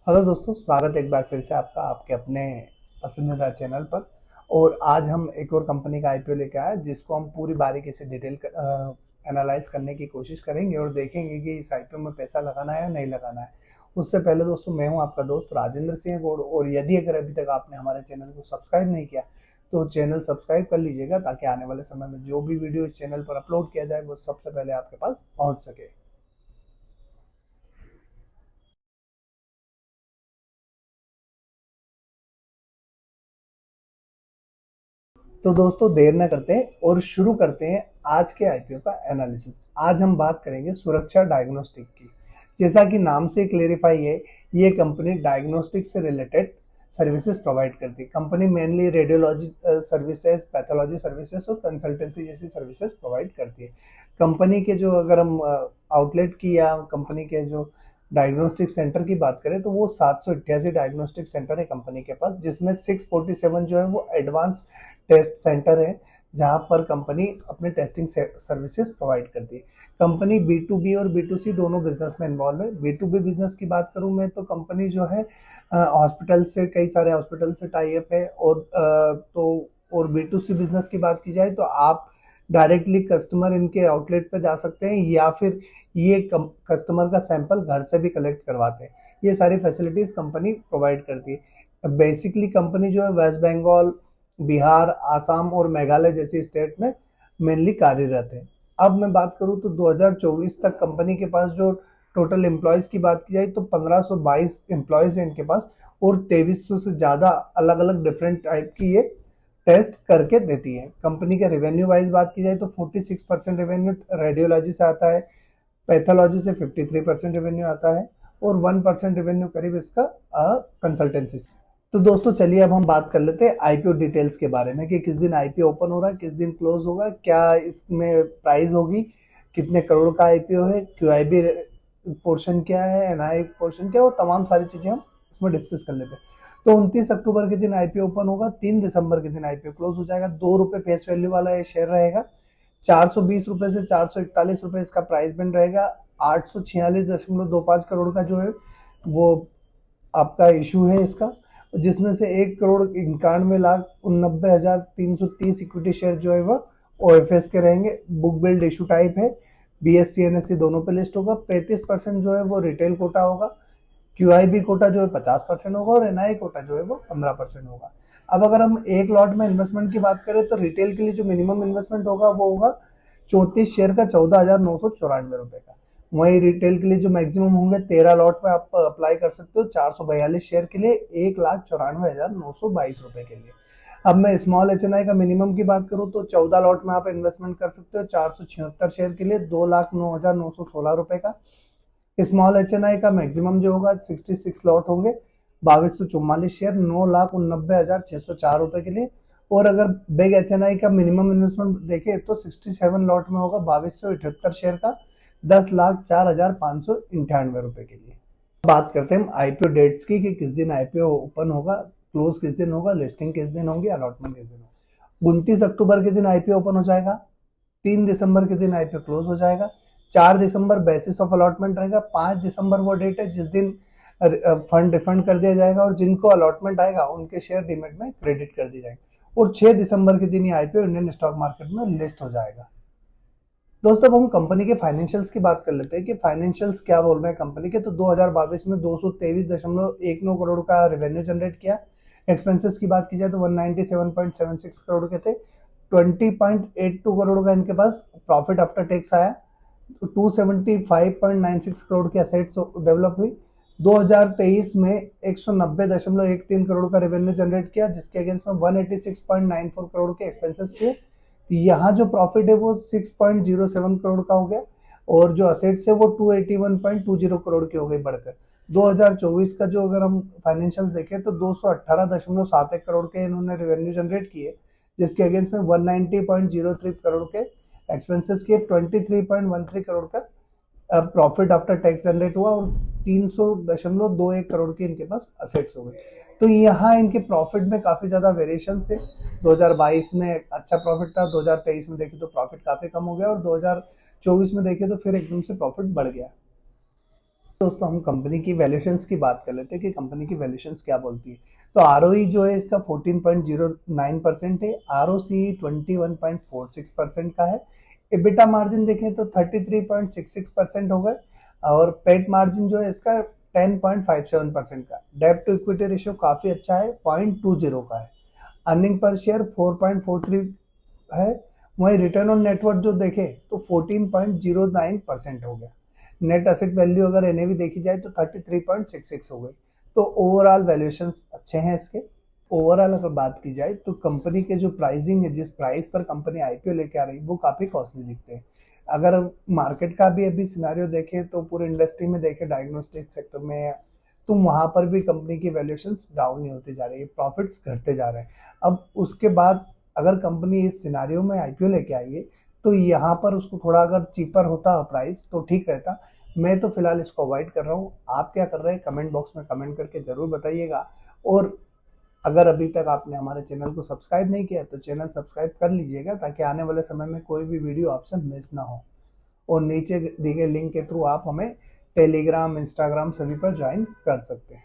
Hello दोस्तों, स्वागत है एक बार फिर से आपका आपके अपने पसंदीदा चैनल पर। और आज हम एक और कंपनी का आईपीओ लेके आए जिसको हम पूरी बारीकी से डिटेल एनालाइज करने की कोशिश करेंगे और देखेंगे कि इस आईपीओ में पैसा लगाना है या नहीं लगाना है। उससे पहले दोस्तों, मैं हूं आपका दोस्त राजेंद्र सिंह गौड़, और यदि अगर अभी तक आपने हमारे चैनल को सब्सक्राइब नहीं किया तो चैनल सब्सक्राइब कर लीजिएगा, ताकि आने वाले समय में जो भी वीडियो इस चैनल पर अपलोड किया जाए वो सबसे पहले आपके पास पहुंच सके। तो दोस्तों, देर न करते हैं और शुरू करते हैं आज के आईपीओ का एनालिसिस। आज हम बात करेंगे सुरक्षा डायग्नोस्टिक की। जैसा कि नाम से क्लेरिफाई है, ये कंपनी डायग्नोस्टिक से रिलेटेड सर्विसेज प्रोवाइड करती है। Company mainly radiology services, pathology services और कंसल्टेंसी जैसी सर्विसेज प्रोवाइड करती है। कंपनी के जो, अगर हम आउटलेट की या कंपनी के जो डायग्नोस्टिक सेंटर की बात करें, तो वो 788 डायग्नोस्टिक सेंटर है कंपनी के पास, जिसमें 647 जो है वो एडवांस टेस्ट सेंटर है, जहां पर कंपनी अपने टेस्टिंग सर्विसेज प्रोवाइड करती है। कंपनी बी टू बी और बी टू सी दोनों बिजनेस में इन्वॉल्व है। बी टू बी बिजनेस की बात करूं मैं, तो कंपनी जो है हॉस्पिटल से, कई सारे हॉस्पिटल से टाई अप है। और बी टू सी बिजनेस की बात की जाए तो आप डायरेक्टली कस्टमर इनके आउटलेट पे जा सकते हैं, या फिर ये कस्टमर का सैंपल घर से भी कलेक्ट करवाते हैं। ये सारी फैसिलिटीज कंपनी प्रोवाइड करती है। बेसिकली कंपनी जो है वेस्ट बंगाल, बिहार, आसाम और मेघालय जैसी स्टेट में मेनली कार्यरत है। अब मैं बात करूं तो 2024 तक कंपनी के पास जो टोटल एम्प्लॉयज की बात की जाए तो 1522 एम्प्लॉयज हैं इनके पास, और 2300 से ज़्यादा अलग अलग डिफरेंट टाइप की ये टेस्ट करके देती है। कंपनी के रेवेन्यू वाइज बात की जाए तो 46% रेवेन्यू रेडियोलॉजी से आता है, पैथोलॉजी से 53% रेवेन्यू आता है, और 1% रेवेन्यू करीब इसका कंसल्टेंसी से। तो दोस्तों, चलिए अब हम बात कर लेते हैं आईपीओ डिटेल्स के बारे में, कि किस दिन आईपीओ ओपन हो रहा है, किस दिन क्लोज होगा, क्या इसमें प्राइस होगी, कितने करोड़ का आईपीओ है, क्यूआईबी पोर्शन क्या है, एनआई पोर्शन क्या है, वो तमाम सारी चीजें हम इसमें डिस्कस कर लेते हैं। तो 29 अक्टूबर के दिन आईपीओ ओपन होगा, 3 दिसंबर के दिन आईपीओ क्लोज हो जाएगा। ₹2 फेस वैल्यू वाला ये शेयर रहेगा। ₹420 से ₹441 इसका प्राइस बैंड रहेगा। 846.25 करोड़ का जो है वो आपका इशू है इसका, जिसमें से 1,91,91,330 इक्विटी शेयर जो है वो ओएफएस के रहेंगे। बुक बिल्ड इशू टाइप है, बीएससी एनएससी दोनों पे लिस्ट होगा। 35% जो है वो रिटेल कोटा होगा, क्यूआईबी कोटा जो है 50% होगा, और एनआई कोटा जो है वो 15% होगा। अब अगर हम एक लॉट में इन्वेस्टमेंट की बात करें तो रिटेल के लिए जो मिनिमम इन्वेस्टमेंट होगा वो होगा 34 शेयर का ₹14,994 का। वहीं रिटेल के लिए जो मैक्सिमम होंगे, 13 लॉट में आप अप्लाई कर सकते हो 442 शेयर के लिए, ₹1,94,922 के लिए। अब मैं स्मॉल एच एन आई का मिनिमम की बात करूं तो 14 लॉट में आप इन्वेस्टमेंट कर सकते हो 476 शेयर के लिए, ₹2,09,916 का। स्मॉल एच एन आई का मैक्सिमम जो होगा 66 लॉट होंगे, 2244 शेयर, ₹9,90,604 के लिए। और अगर बिग एच एन आई का मिनिमम इन्वेस्टमेंट देखें तो 67 लॉट में होगा, 2278 शेयर का, ₹10,04,598 के लिए। बात करते हैं हम आईपीओ डेट्स की, कि किस दिन आईपीओ ओपन होगा, क्लोज किस दिन होगा, लिस्टिंग किस दिन होगी, अलॉटमेंट किस दिन होगा। 29 अक्टूबर के दिन आईपीओ ओपन हो जाएगा, 3 दिसंबर के दिन आईपीओ क्लोज हो जाएगा, 4 दिसंबर बेसिस ऑफ अलॉटमेंट रहेगा, 5 दिसंबर वो डेट है जिस दिन फंड रिफंड कर दिया जाएगा, और जिनको अलॉटमेंट आएगा उनके शेयर डीमेट में क्रेडिट कर दिए जाएंगे। और 6 दिसंबर के दिन ये आईपीओ इंडियन स्टॉक मार्केट में लिस्ट हो जाएगा। दोस्तों, अब हम कंपनी के फाइनेंशियल्स की बात कर लेते हैं कि फाइनेंशियल्स क्या बोल रहे हैं कंपनी के। तो 2022 में 223.19 करोड़ का रेवेन्यू जनरेट किया। एक्सपेंसेस की बात की जाए तो 197.76 करोड़ के थे। 20.82 करोड़ का इनके पास प्रॉफिट आफ्टर टैक्स आया। 275.96 करोड़ की असेट्स डेवलप हुई। 2023 में 190.13 करोड़ का रेवेन्यू जनरेट किया, जिसके अगेंस्ट में 186.94 करोड़ के एक्सपेंसेस किए। यहाँ जो प्रॉफिट है वो 6.07 करोड़ का हो गया, और जो असेट्स है वो 281.20 करोड़ की हो गई बढ़कर। 2024 का जो अगर हम फाइनेंशियल्स देखें तो 218.71 करोड़ के इन्होंने रेवेन्यू जनरेट किए, जिसके अगेंस्ट में 190.03 करोड़ के एक्सपेंसेस किए। 23.13 करोड़ का प्रॉफिट आफ्टर टैक्स जनरेट हुआ, और 300.21 करोड़ के इनके पास असेट्स हो गए। तो यहाँ इनके प्रॉफिट में काफी ज्यादा वेरिएशन है। 2022 में अच्छा प्रॉफिट था, 2023 में देखे तो प्रॉफिट काफी कम हो गया, और 2024 में देखे तो फिर एकदम से प्रॉफिट बढ़ गया। दोस्तों हम कंपनी की वैल्यूएशंस की बात कर लेते हैं कि कंपनी की वैल्यूएशंस क्या बोलती है। तो आरओई जो है इसका 14.09% है, आरओसी 21.46% का है। एबिटा मार्जिन देखें तो 33.66% हो गए और पेट मार्जिन जो है इसका 10.57% का। डेब्ट टू इक्विटी रेशियो काफी अच्छा है, 0.20 का है। अर्निंग पर शेयर 4.43 है। वहीं रिटर्न ऑन नेटवर्थ जो देखें तो 14.09% हो गया। नेट एसेट वैल्यू अगर एनएवी देखी जाए तो 33.66 हो गई। तो ओवरऑल वैल्यूएशंस अच्छे हैं इसके। ओवरऑल अगर बात की जाए तो कंपनी के जो प्राइसिंग है, जिस प्राइस पर कंपनी आईपीओ लेके आ रही है, वो काफी कॉस्टली दिखते हैं। अगर मार्केट का भी अभी सिनेरियो देखें तो पूरे इंडस्ट्री में देखें, डायग्नोस्टिक सेक्टर में, तो वहां पर भी कंपनी की वैल्यूएशंस डाउन ही होती जा रही है, प्रॉफिट्स घटते जा रहे हैं। अब उसके बाद अगर कंपनी इस सिनेरियो में आईपीओ लेके आई है तो यहाँ पर उसको थोड़ा अगर चीपर होता प्राइस तो ठीक रहता। मैं तो फिलहाल इसको अवॉइड कर रहा हूँ। आप क्या कर रहे हैं कमेंट बॉक्स में कमेंट करके जरूर बताइएगा। और अगर अभी तक आपने हमारे चैनल को सब्सक्राइब नहीं किया तो चैनल सब्सक्राइब कर लीजिएगा, ताकि आने वाले समय में कोई भी वीडियो आपसे मिस ना हो। और नीचे दी गई लिंक के थ्रू आप हमें टेलीग्राम, इंस्टाग्राम सभी पर ज्वाइन कर सकते हैं।